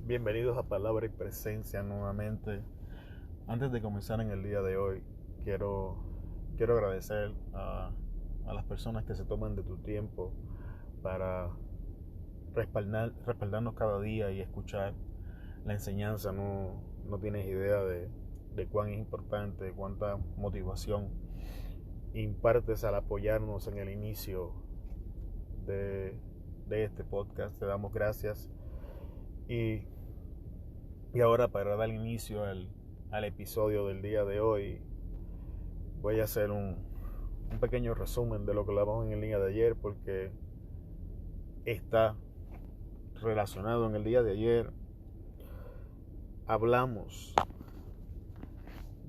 Bienvenidos a Palabra y Presencia nuevamente. Antes de comenzar en el día de hoy, quiero agradecer a las personas que se toman de tu tiempo para respaldarnos cada día y escuchar la enseñanza. No tienes idea de cuán importante, cuánta motivación impartes al apoyarnos en el inicio de este podcast. Te damos gracias. Y ahora, para dar inicio al episodio del día de hoy, voy a hacer un pequeño resumen de lo que hablamos en el día de ayer, porque está relacionado. En el día de ayer hablamos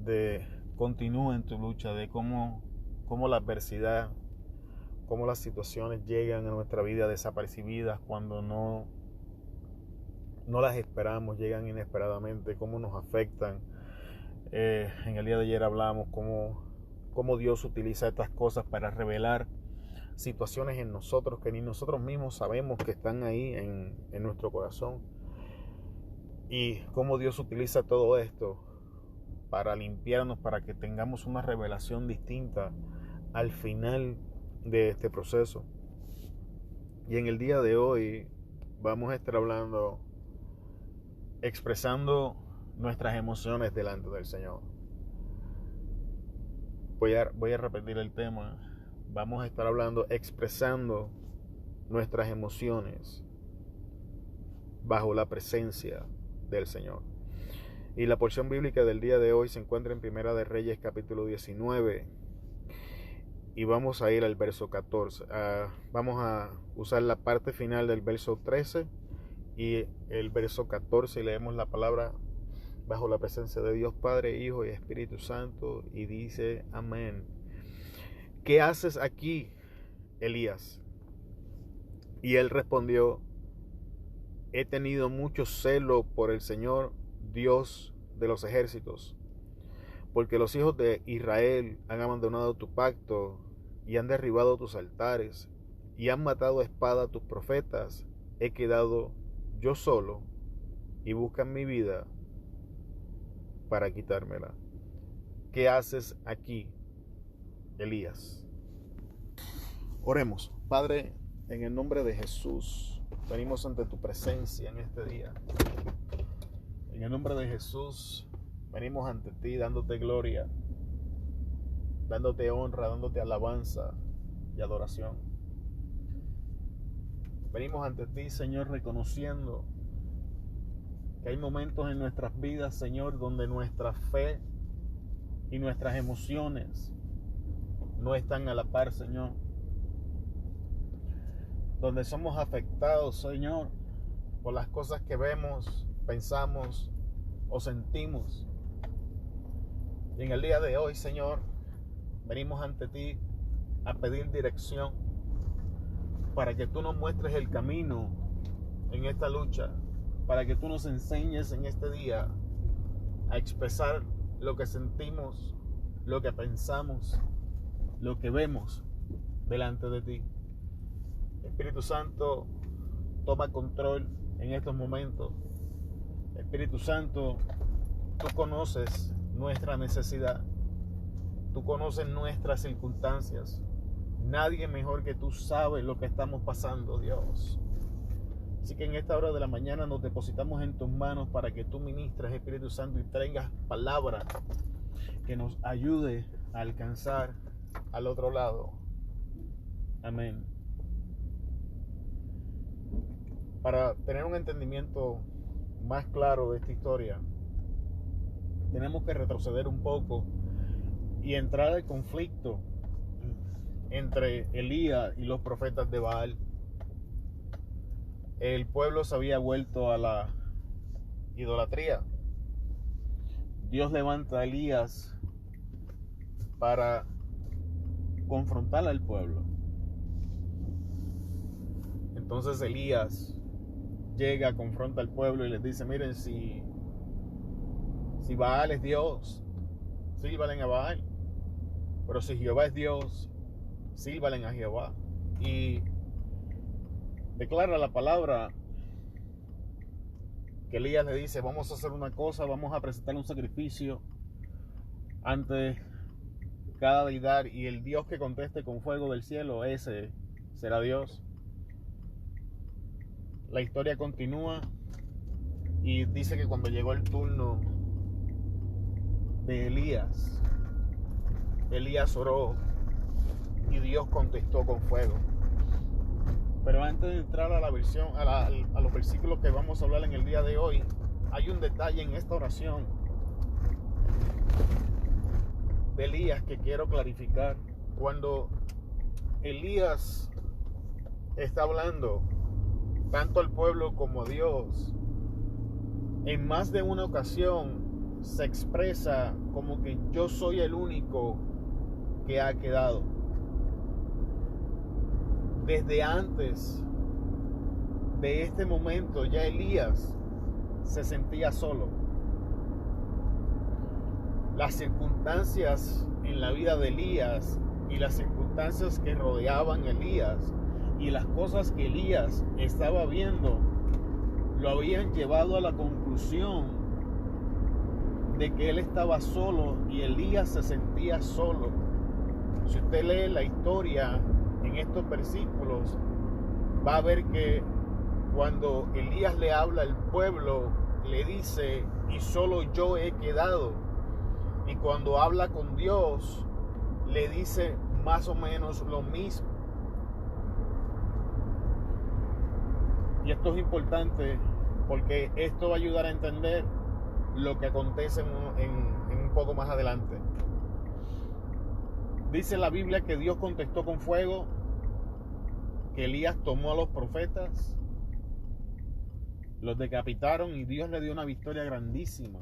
de continúa en tu lucha, de cómo la adversidad, cómo las situaciones llegan a nuestra vida desapercibidas cuando no las esperamos, llegan inesperadamente, cómo nos afectan. En el día de ayer hablamos cómo Dios utiliza estas cosas para revelar situaciones en nosotros que ni nosotros mismos sabemos que están ahí en nuestro corazón, y cómo Dios utiliza todo esto para limpiarnos, para que tengamos una revelación distinta al final de este proceso. Y en el día de hoy vamos a estar hablando, expresando nuestras emociones delante del Señor. Voy a repetir el tema. Vamos a estar hablando, expresando nuestras emociones bajo la presencia del Señor. Y la porción bíblica del día de hoy se encuentra en Primera de Reyes, capítulo 19. Y vamos a ir al verso 14. Vamos a usar la parte final del verso 13 y el verso 14, y leemos la palabra bajo la presencia de Dios Padre, Hijo y Espíritu Santo, y dice: amén. ¿Qué haces aquí, Elías? Y él respondió: he tenido mucho celo por el Señor, Dios de los ejércitos, porque los hijos de Israel han abandonado tu pacto y han derribado tus altares y han matado a espada a tus profetas. He quedado yo solo y buscan mi vida para quitármela. ¿Qué haces aquí, Elías? Oremos. Padre, en el nombre de Jesús, venimos ante tu presencia en este día. En el nombre de Jesús, venimos ante ti dándote gloria, dándote honra, dándote alabanza y adoración. Venimos ante ti, Señor, reconociendo que hay momentos en nuestras vidas, Señor, donde nuestra fe y nuestras emociones no están a la par, Señor. Donde somos afectados, Señor, por las cosas que vemos, pensamos o sentimos. Y en el día de hoy, Señor, venimos ante ti a pedir dirección para que tú nos muestres el camino en esta lucha, para que tú nos enseñes en este día a expresar lo que sentimos, lo que pensamos, lo que vemos delante de ti. Espíritu Santo, toma control en estos momentos. Espíritu Santo, tú conoces nuestra necesidad, tú conoces nuestras circunstancias. Nadie mejor que tú sabe lo que estamos pasando, Dios. Así que en esta hora de la mañana nos depositamos en tus manos para que tú ministres, Espíritu Santo, y traigas palabra que nos ayude a alcanzar al otro lado. Amén. Para tener un entendimiento más claro de esta historia, tenemos que retroceder un poco y entrar al conflicto entre Elías y los profetas de Baal. El pueblo se había vuelto a la idolatría. Dios levanta a Elías para confrontar al pueblo. Entonces Elías llega, confronta al pueblo y les dice: miren, si Baal es Dios, sírvanle a Baal. Pero si Jehová es Dios, sírvanle a Jehová. Y declara la palabra que Elías le dice, vamos a hacer una cosa, vamos a presentar un sacrificio ante cada deidad, y el Dios que conteste con fuego del cielo, ese será Dios. La historia continúa y dice que cuando llegó el turno de Elías, Elías oró y Dios contestó con fuego. Pero antes de entrar a la versión, a los versículos que vamos a hablar en el día de hoy, hay un detalle en esta oración de Elías que quiero clarificar. Cuando Elías está hablando tanto al pueblo como a Dios, en más de una ocasión se expresa como que yo soy el único que ha quedado. Desde antes de este momento ya Elías se sentía solo. Las circunstancias en la vida de Elías y las circunstancias que rodeaban a Elías y las cosas que Elías estaba viendo lo habían llevado a la conclusión de que él estaba solo y Elías se sentía solo. Si usted lee la historia en estos versículos, va a ver que cuando Elías le habla al pueblo, le dice, y solo yo he quedado. Y cuando habla con Dios, le dice más o menos lo mismo. Y esto es importante porque esto va a ayudar a entender lo que acontece en un poco más adelante. Dice la Biblia que Dios contestó con fuego, que Elías tomó a los profetas, los decapitaron y Dios le dio una victoria grandísima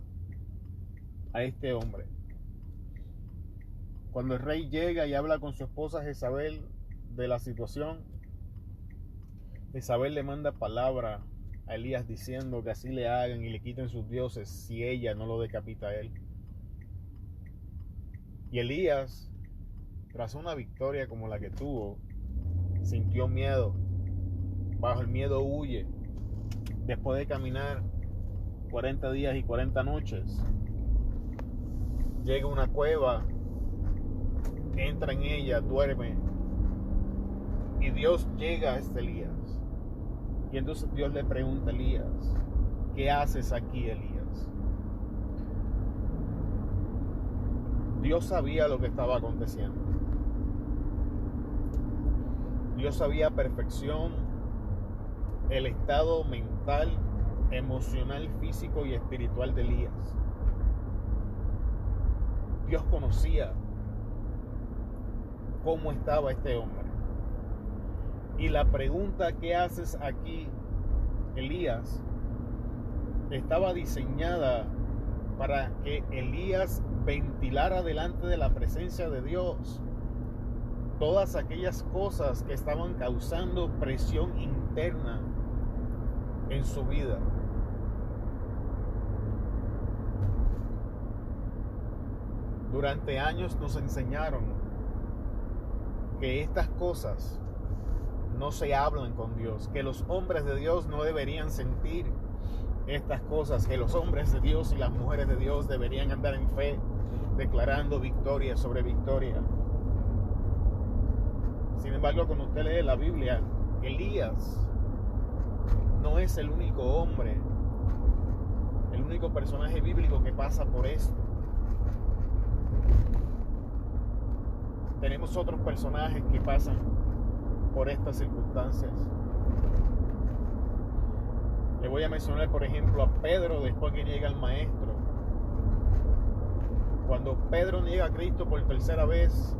a este hombre. Cuando el rey llega y habla con su esposa Jezabel de la situación, Jezabel le manda palabra a Elías diciendo que así le hagan y le quiten sus dioses si ella no lo decapita a él. Y Elías, tras una victoria como la que tuvo, sintió miedo. Bajo el miedo huye. Después de caminar 40 días y 40 noches, llega a una cueva, entra en ella, duerme, y Dios llega a Elías. Y entonces Dios le pregunta a Elías, ¿qué haces aquí, Elías? Dios sabía lo que estaba aconteciendo. Dios sabía a perfección el estado mental, emocional, físico y espiritual de Elías. Dios conocía cómo estaba este hombre. Y la pregunta, ¿qué haces aquí, Elías?, estaba diseñada para que Elías ventilara delante de la presencia de Dios todas aquellas cosas que estaban causando presión interna en su vida. Durante años nos enseñaron que estas cosas no se hablan con Dios, que los hombres de Dios no deberían sentir estas cosas, que los hombres de Dios y las mujeres de Dios deberían andar en fe, declarando victoria sobre victoria. Sin embargo, cuando usted lee la Biblia, Elías no es el único hombre, el único personaje bíblico que pasa por esto. Tenemos otros personajes que pasan por estas circunstancias. Le voy a mencionar, por ejemplo, a Pedro después que niega al maestro. Cuando Pedro niega a Cristo por tercera vez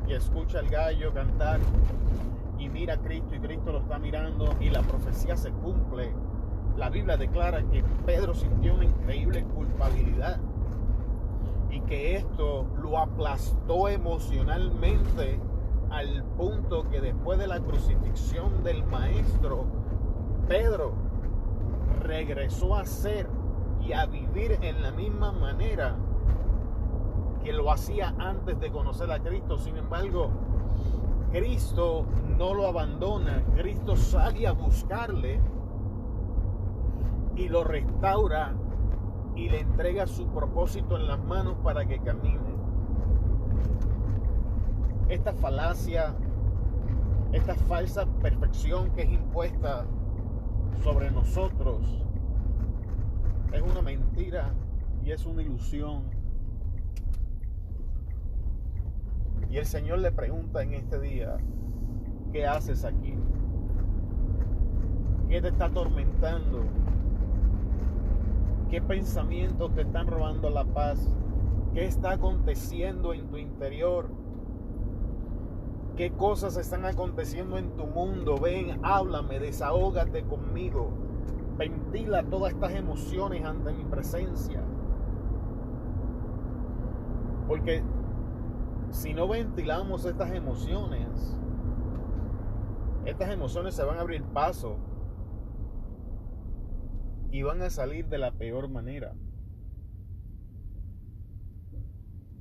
y escucha al gallo cantar y mira a Cristo y Cristo lo está mirando y la profecía se cumple, la Biblia declara que Pedro sintió una increíble culpabilidad y que esto lo aplastó emocionalmente al punto que después de la crucifixión del maestro, Pedro regresó a ser y a vivir en la misma manera que lo hacía antes de conocer a Cristo. Sin embargo, Cristo no lo abandona, Cristo sale a buscarle y lo restaura y le entrega su propósito en las manos para que camine. Esta falacia, esta falsa perfección que es impuesta sobre nosotros es una mentira y es una ilusión. Y el Señor le pregunta en este día: ¿qué haces aquí? ¿Qué te está atormentando? ¿Qué pensamientos te están robando la paz? ¿Qué está aconteciendo en tu interior? ¿Qué cosas están aconteciendo en tu mundo? Ven, háblame, desahógate conmigo. Ventila todas estas emociones ante mi presencia. Porque si no ventilamos estas emociones se van a abrir paso y van a salir de la peor manera.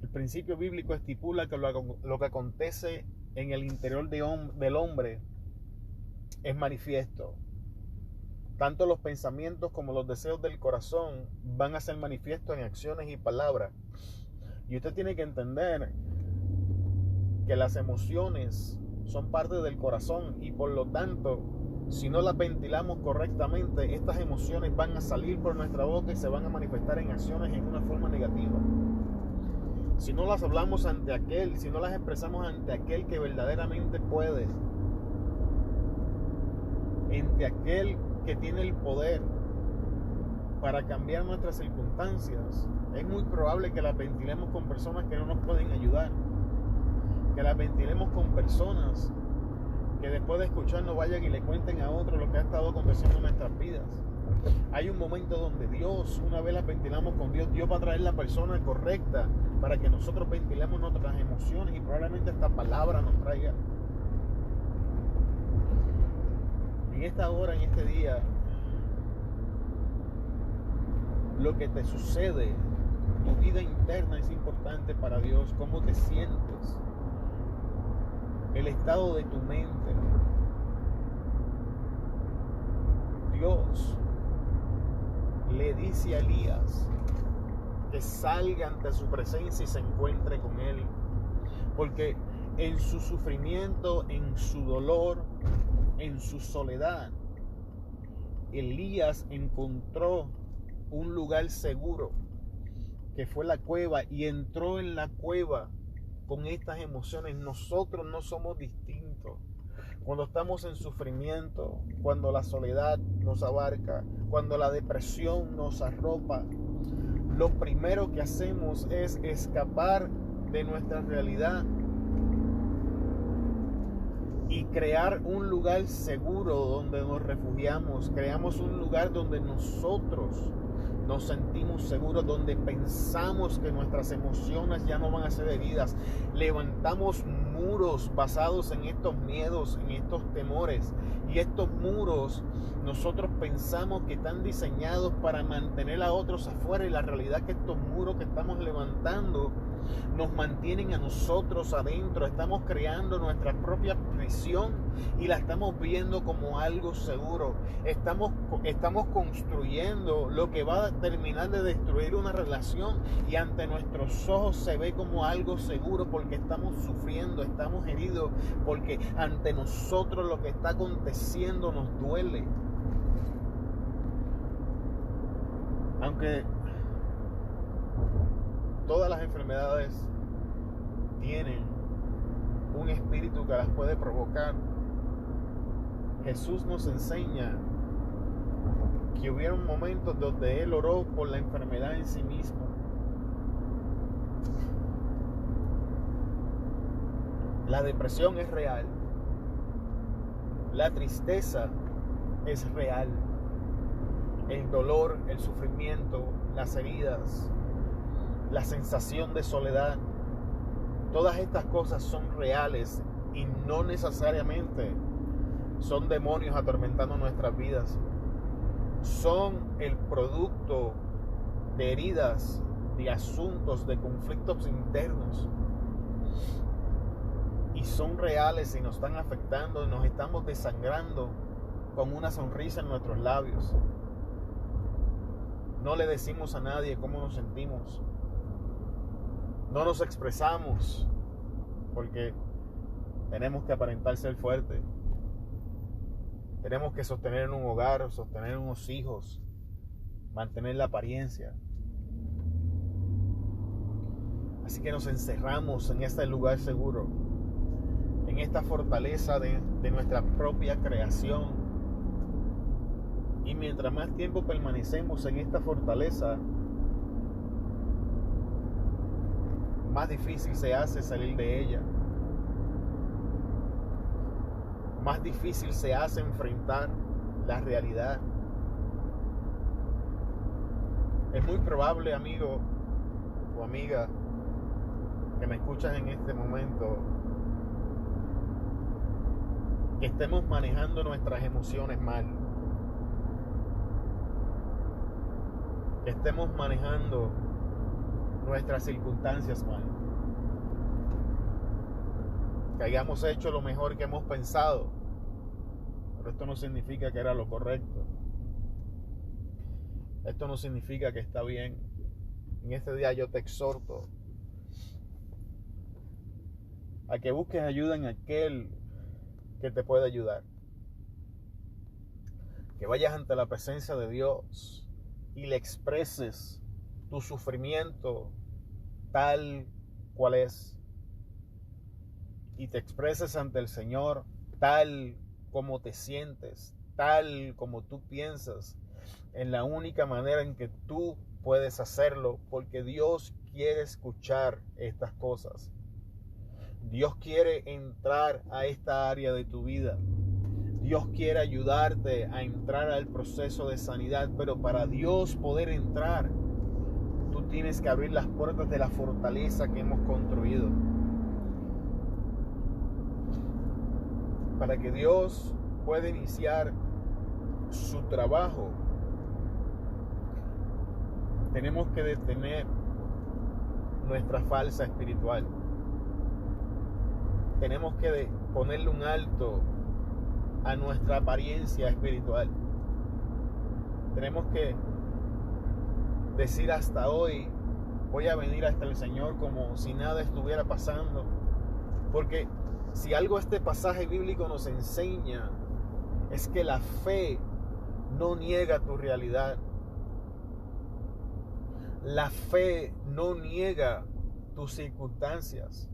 El principio bíblico estipula que lo que acontece en el interior del hombre es manifiesto. Tanto los pensamientos como los deseos del corazón van a ser manifiestos en acciones y palabras. Y usted tiene que entender que las emociones son parte del corazón y por lo tanto, si no las ventilamos correctamente, estas emociones van a salir por nuestra boca y se van a manifestar en acciones en una forma negativa. Si no las hablamos ante aquel, si no las expresamos ante aquel que verdaderamente puede, ante aquel que tiene el poder para cambiar nuestras circunstancias, es muy probable que las ventilemos con personas que no nos pueden ayudar, que las ventilemos con personas que después de escucharnos vayan y le cuenten a otros lo que ha estado aconteciendo en nuestras vidas. Hay un momento donde Dios, una vez las ventilamos con Dios, Dios va a traer la persona correcta para que nosotros ventilemos nuestras emociones y probablemente esta palabra nos traiga. En esta hora, en este día, lo que te sucede, tu vida interna es importante para Dios, cómo te sientes, el estado de tu mente. Dios le dice a Elías que salga ante su presencia y se encuentre con él, porque en su sufrimiento, en su dolor, en su soledad, Elías encontró un lugar seguro, que fue la cueva, y entró en la cueva con estas emociones. Nosotros no somos distintos. Cuando estamos en sufrimiento, cuando la soledad nos abarca, cuando la depresión nos arropa, lo primero que hacemos es escapar de nuestra realidad y crear un lugar seguro donde nos refugiamos. Creamos un lugar donde nosotros nos sentimos seguros, donde pensamos que nuestras emociones ya no van a ser heridas. Levantamos muros basados en estos miedos, en estos temores. Y estos muros nosotros pensamos que están diseñados para mantener a otros afuera, y la realidad es que estos muros que estamos levantando nos mantienen a nosotros adentro. Estamos creando nuestra propia prisión y la estamos viendo como algo seguro. Estamos construyendo lo que va a terminar de destruir una relación, y ante nuestros ojos se ve como algo seguro, porque estamos sufriendo, estamos heridos, porque ante nosotros lo que está aconteciendo nos duele. Aunque todas las enfermedades tienen un espíritu que las puede provocar, Jesús nos enseña que hubieron momentos donde Él oró por la enfermedad en sí mismo. La depresión es real. La tristeza es real. El dolor, el sufrimiento, las heridas, la sensación de soledad, todas estas cosas son reales y no necesariamente son demonios atormentando nuestras vidas. Son el producto de heridas, de asuntos, de conflictos internos. Y son reales y nos están afectando y nos estamos desangrando con una sonrisa en nuestros labios. no le decimos a nadie cómo nos sentimos. No nos expresamos porque tenemos que aparentar ser fuertes. Tenemos que sostener un hogar, sostener unos hijos, mantener la apariencia. Así que nos encerramos en este lugar seguro, en esta fortaleza de nuestra propia creación. Y mientras más tiempo permanecemos en esta fortaleza, más difícil se hace salir de ella. Más difícil se hace enfrentar la realidad. Es muy probable, amigo o amiga, que me escuchas en este momento, que estemos manejando nuestras emociones mal. Que estemos manejando nuestras circunstancias mal. Que hayamos hecho lo mejor que hemos pensado, pero esto no significa que era lo correcto. Esto no significa que está bien. En este día yo te exhorto a que busques ayuda en aquel que te puede ayudar. Que vayas ante la presencia de Dios y le expreses tu sufrimiento tal cual es. Y te expreses ante el Señor tal como te sientes, tal como tú piensas, en la única manera en que tú puedes hacerlo, porque Dios quiere escuchar estas cosas. Dios quiere entrar a esta área de tu vida. Dios quiere ayudarte a entrar al proceso de sanidad, pero para Dios poder entrar, tú tienes que abrir las puertas de la fortaleza que hemos construido. Para que Dios pueda iniciar su trabajo, tenemos que detener nuestra falsa espiritual. Tenemos que ponerle un alto a nuestra apariencia espiritual. Tenemos que decir hasta hoy, voy a venir hasta el Señor como si nada estuviera pasando. Porque si algo este pasaje bíblico nos enseña, es que la fe no niega tu realidad. La fe no niega tus circunstancias.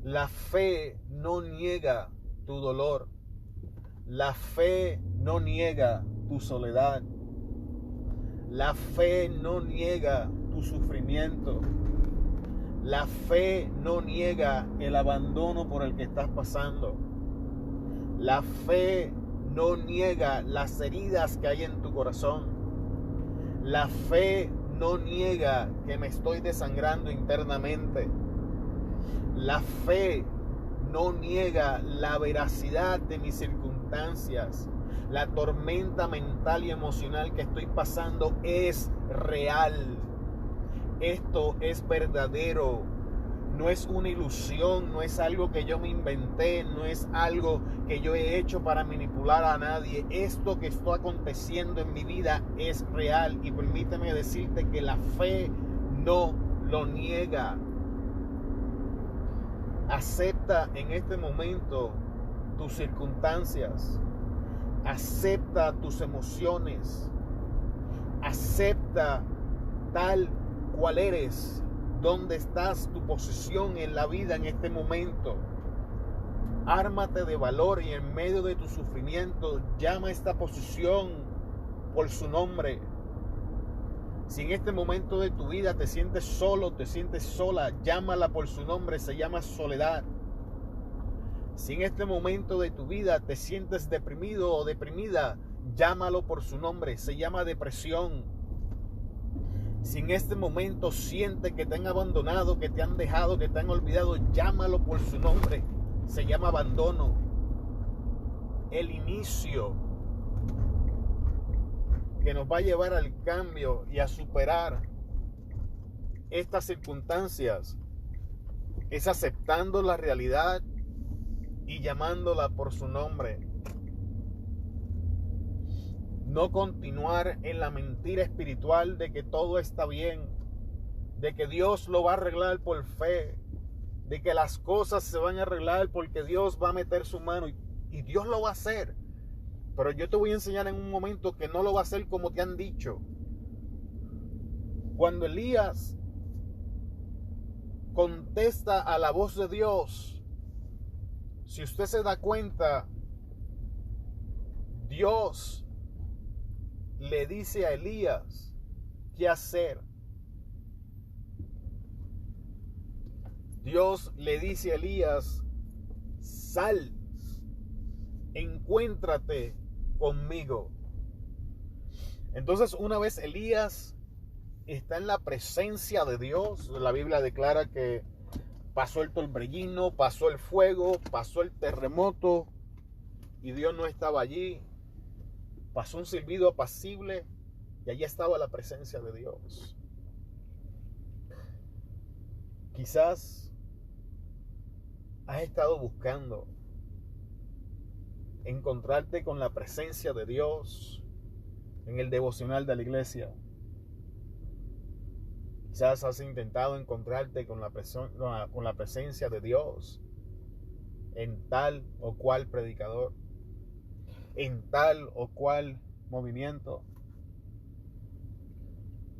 La fe no niega tu dolor. La fe no niega tu soledad. La fe no niega tu sufrimiento. La fe no niega el abandono por el que estás pasando. La fe no niega las heridas que hay en tu corazón. La fe no niega que me estoy desangrando internamente. La fe no niega la veracidad de mis circunstancias. La tormenta mental y emocional que estoy pasando es real. Esto es verdadero. No es una ilusión, no es algo que yo me inventé, no es algo que yo he hecho para manipular a nadie. Esto que está aconteciendo en mi vida es real, y permíteme decirte que la fe no lo niega. Acepta en este momento tus circunstancias. Acepta tus emociones. Acepta tal cual eres. ¿Dónde estás? Tu posición en la vida en este momento. Ármate de valor y en medio de tu sufrimiento llama a esta posición por su nombre. Si en este momento de tu vida te sientes solo, te sientes sola, llámala por su nombre, se llama soledad. Si en este momento de tu vida te sientes deprimido o deprimida, llámalo por su nombre, se llama depresión. Si en este momento sientes que te han abandonado, que te han dejado, que te han olvidado, llámalo por su nombre, se llama abandono. El inicio que nos va a llevar al cambio y a superar estas circunstancias es aceptando la realidad y llamándola por su nombre. No continuar en la mentira espiritual de que todo está bien, de que Dios lo va a arreglar por fe, de que las cosas se van a arreglar porque Dios va a meter su mano y Dios lo va a hacer. Pero yo te voy a enseñar en un momento que no lo va a hacer como te han dicho. Cuando Elías contesta a la voz de Dios, si usted se da cuenta, Dios le dice a Elías qué hacer. Dios le dice a Elías, sal, encuéntrate conmigo. Entonces, una vez Elías está en la presencia de Dios, la Biblia declara que pasó el torbellino, pasó el fuego, pasó el terremoto y Dios no estaba allí. Pasó un silbido apacible y allí estaba la presencia de Dios. Quizás has estado buscando encontrarte con la presencia de Dios en el devocional de la iglesia. Quizás has intentado encontrarte con la presencia de Dios en tal o cual predicador, en tal o cual movimiento.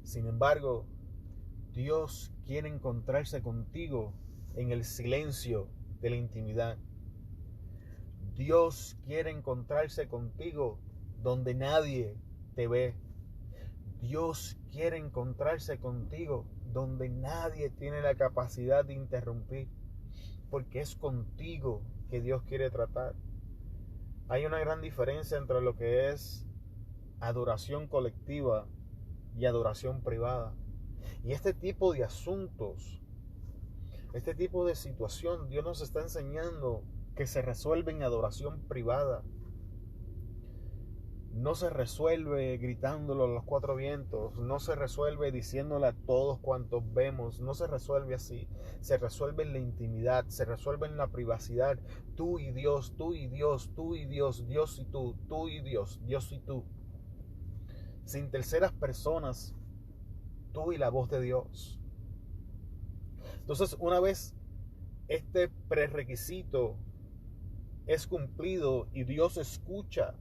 Sin embargo, Dios quiere encontrarse contigo en el silencio de la intimidad. Dios quiere encontrarse contigo donde nadie te ve. Dios quiere encontrarse contigo donde nadie tiene la capacidad de interrumpir, porque es contigo que Dios quiere tratar. Hay una gran diferencia entre lo que es adoración colectiva y adoración privada. Y este tipo de asuntos, este tipo de situación, Dios nos está enseñando que se resuelve en adoración privada. No se resuelve gritándolo a los cuatro vientos, no se resuelve diciéndole a todos cuantos vemos, no se resuelve así. Se resuelve en la intimidad, se resuelve en la privacidad. Tú y Dios, tú y Dios, tú y Dios, Dios y tú y Dios, Dios y tú. Sin terceras personas, tú y la voz de Dios. Entonces, una vez este prerequisito es cumplido y Dios escucha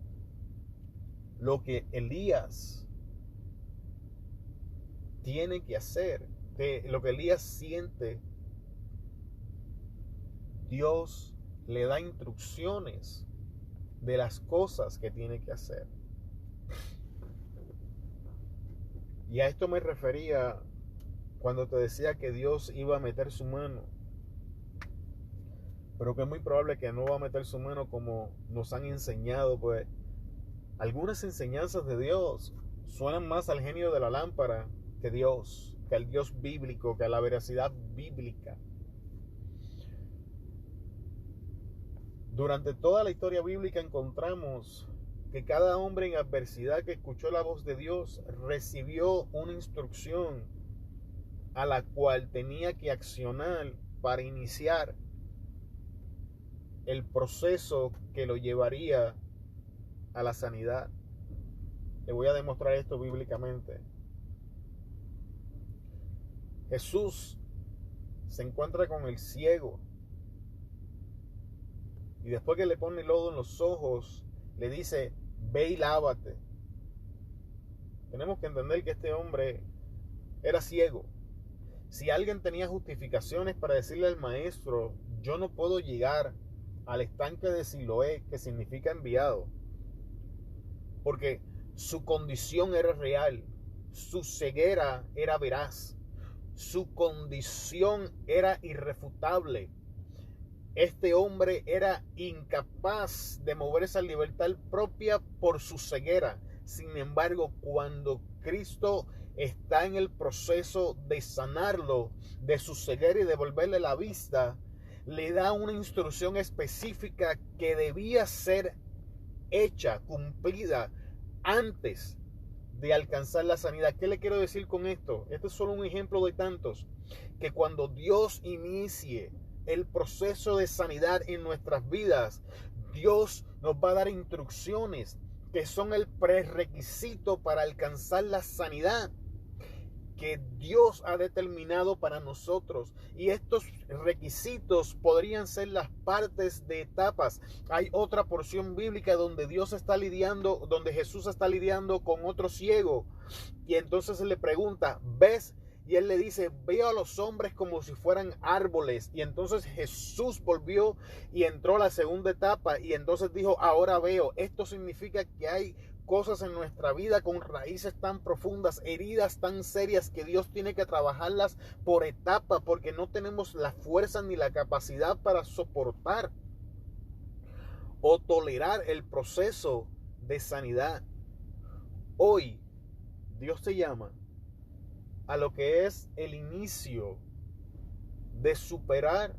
lo que Elías tiene que hacer, lo que Elías siente, Dios le da instrucciones de las cosas que tiene que hacer. Y a esto me refería cuando te decía que Dios iba a meter su mano, pero que es muy probable que no va a meter su mano como nos han enseñado, pues algunas enseñanzas de Dios suenan más al genio de la lámpara que Dios, que al Dios bíblico, que a la veracidad bíblica. Durante toda la historia bíblica encontramos que cada hombre en adversidad que escuchó la voz de Dios recibió una instrucción a la cual tenía que accionar para iniciar el proceso que lo llevaría a la sanidad. Le voy a demostrar esto bíblicamente. Jesús se encuentra con el ciego y después que le pone lodo en los ojos, le dice, ve y lávate. Tenemos que entender que este hombre era ciego. Si alguien tenía justificaciones para decirle al maestro, yo no puedo llegar al estanque de Siloé, que significa enviado, porque su condición era real, su ceguera era veraz, su condición era irrefutable. Este hombre era incapaz de mover esa libertad propia por su ceguera. Sin embargo, cuando Cristo está en el proceso de sanarlo de su ceguera y devolverle la vista, le da una instrucción específica que debía ser hecha, cumplida antes de alcanzar la sanidad. ¿Qué le quiero decir con esto? Este es solo un ejemplo de tantos. Que cuando Dios inicie el proceso de sanidad en nuestras vidas, Dios nos va a dar instrucciones que son el prerequisito para alcanzar la sanidad que Dios ha determinado para nosotros. Y estos requisitos podrían ser las partes de etapas. Hay otra porción bíblica donde donde Jesús está lidiando con otro ciego. Y entonces le pregunta, ¿ves? Y él le dice, veo a los hombres como si fueran árboles. Y entonces Jesús volvió y entró a la segunda etapa. Y entonces dijo, ahora veo. Esto significa que hay cosas en nuestra vida con raíces tan profundas, heridas tan serias, que Dios tiene que trabajarlas por etapa, porque no tenemos la fuerza ni la capacidad para soportar o tolerar el proceso de sanidad. Hoy Dios te llama a lo que es el inicio de superar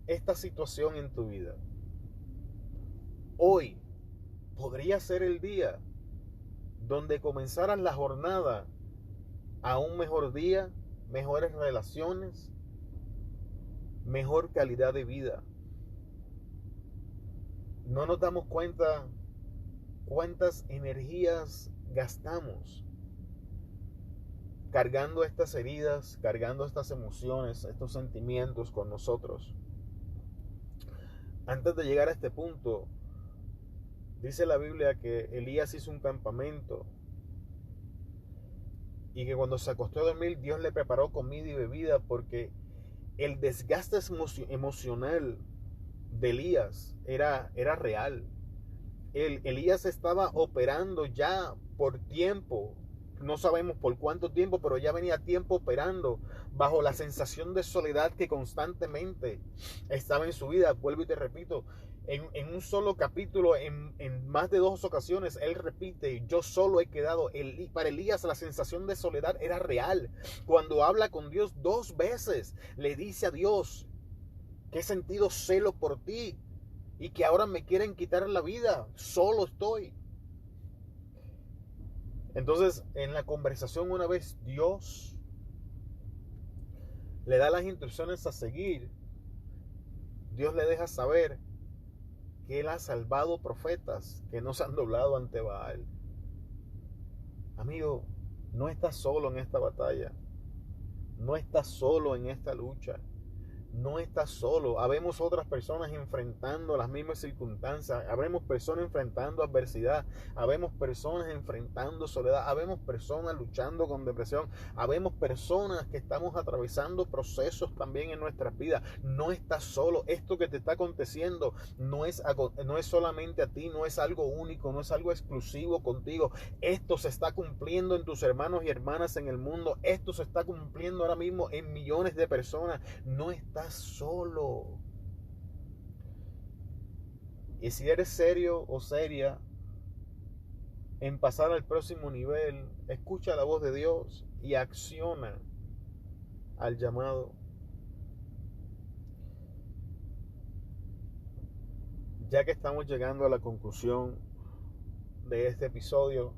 esta situación en tu vida. Hoy podría ser el día donde comenzaras la jornada a un mejor día, mejores relaciones, mejor calidad de vida. No nos damos cuenta cuántas energías gastamos cargando estas heridas, cargando estas emociones, estos sentimientos con nosotros. Antes de llegar a este punto, dice la Biblia que Elías hizo un campamento y que cuando se acostó a dormir, Dios le preparó comida y bebida, porque el desgaste emocional de Elías era real. Elías estaba operando ya por tiempo. No sabemos por cuánto tiempo, pero ya venía tiempo operando bajo la sensación de soledad que constantemente estaba en su vida. Vuelvo y te repito, en un solo capítulo, en más de 2 ocasiones, él repite, yo solo he quedado. Para Elías la sensación de soledad era real. Cuando habla con Dios 2 veces, le dice a Dios que he sentido celo por ti y que ahora me quieren quitar la vida, solo estoy. Entonces, en la conversación, una vez Dios le da las instrucciones a seguir, Dios le deja saber que Él ha salvado profetas que no se han doblado ante Baal. Amigo, no estás solo en esta batalla. No estás solo en esta lucha. No estás solo. Habemos otras personas enfrentando las mismas circunstancias. Habemos personas enfrentando adversidad. Habemos personas enfrentando soledad. Habemos personas luchando con depresión. Habemos personas que estamos atravesando procesos también en nuestras vidas. No estás solo. Esto que te está aconteciendo no es solamente a ti. No es algo único. No es algo exclusivo contigo. Esto se está cumpliendo en tus hermanos y hermanas en el mundo. Esto se está cumpliendo ahora mismo en millones de personas. No estás solo. Y si eres serio o seria en pasar al próximo nivel, escucha la voz de Dios y acciona al llamado. Ya que estamos llegando a la conclusión de este episodio,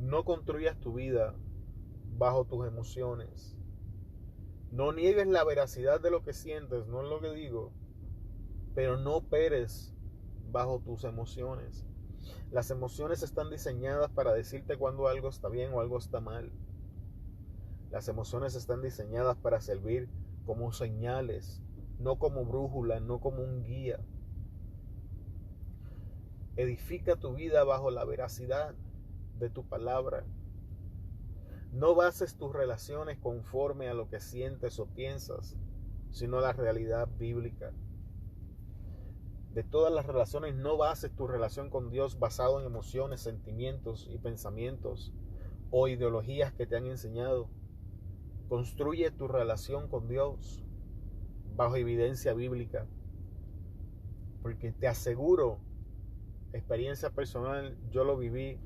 no construyas tu vida bajo tus emociones. No niegues la veracidad de lo que sientes, no es lo que digo, pero no operes bajo tus emociones. Las emociones están diseñadas para decirte cuando algo está bien o algo está mal. Las emociones están diseñadas para servir como señales, no como brújula, no como un guía. Edifica tu vida bajo la veracidad de tu palabra. No bases tus relaciones conforme a lo que sientes o piensas, sino la realidad bíblica. De todas las relaciones, no bases tu relación con Dios basado en emociones, sentimientos y pensamientos o ideologías que te han enseñado. Construye tu relación con Dios bajo evidencia bíblica, porque te aseguro, experiencia personal, yo lo viví,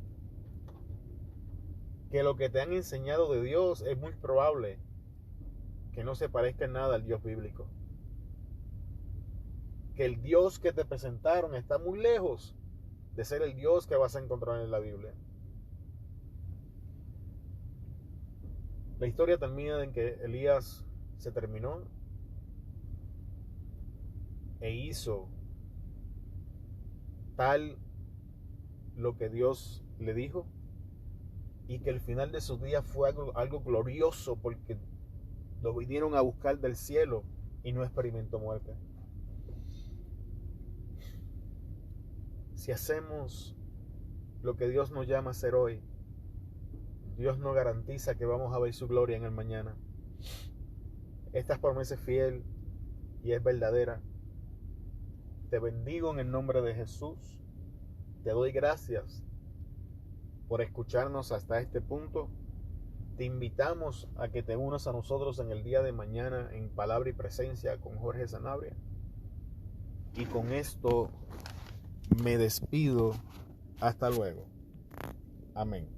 que lo que te han enseñado de Dios es muy probable que no se parezca en nada al Dios bíblico. Que el Dios que te presentaron está muy lejos de ser el Dios que vas a encontrar en la Biblia. La historia termina en que Elías se terminó e hizo tal lo que Dios le dijo y que el final de sus días fue algo glorioso porque lo vinieron a buscar del cielo y no experimentó muerte. Si hacemos lo que Dios nos llama a hacer hoy, Dios no garantiza que vamos a ver su gloria en el mañana. Esta promesa es fiel y es verdadera. Te bendigo en el nombre de Jesús. Te doy gracias por escucharnos hasta este punto. Te invitamos a que te unas a nosotros en el día de mañana en Palabra y Presencia con Jorge Sanabria. Y con esto me despido. Hasta luego. Amén.